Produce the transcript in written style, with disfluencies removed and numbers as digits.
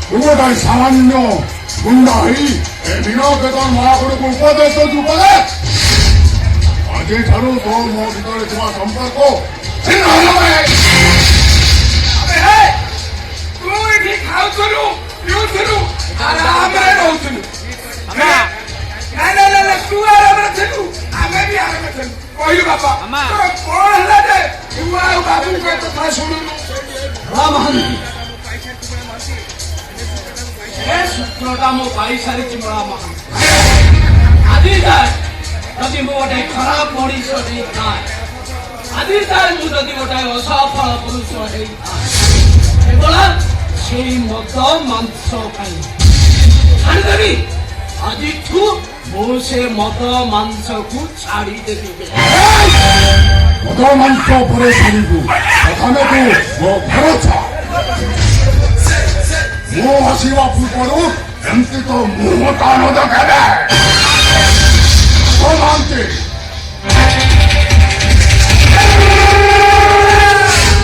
그거다 상한요 문다이 미나게던 마그르고 উপদেশ 주거래 아직 자로 더 모두들 좋아 সম্পর্ক 생각하네 আবে তুই কি খাওছলু পিউছলু আর আমরা রহুছলু না না না না তুই আর আমরা ছিলু আমি भी আরামে ছিলু কইলু বাবা তোর কোন হলা রে তুই আর বাবু কথা শুনুনু রামহানি সূত্রটা মো পাই সারিছি মরা মহান আদি যায় যদি মো গোটে খারাপ মଣିষ নেই থাকে আদি যায় মু যদি গোটে অসফল পুরুষ নেই থাকে কেবল সেই মদ মাংস খাই জানিদেবি আজিঠু মো সে মদ মাংসকু ছাড়ি দেবি মদ মাংস পরে ছাড়িবু প্রথমে তু ମୋ ଘର ଛାଡ଼ ମୁଁ ହସିବା ପୂର୍ବରୁ ଏମିତି ତ ମୁହଁ ଟାଣ ଦେଖେବେ ମହାନ୍ତି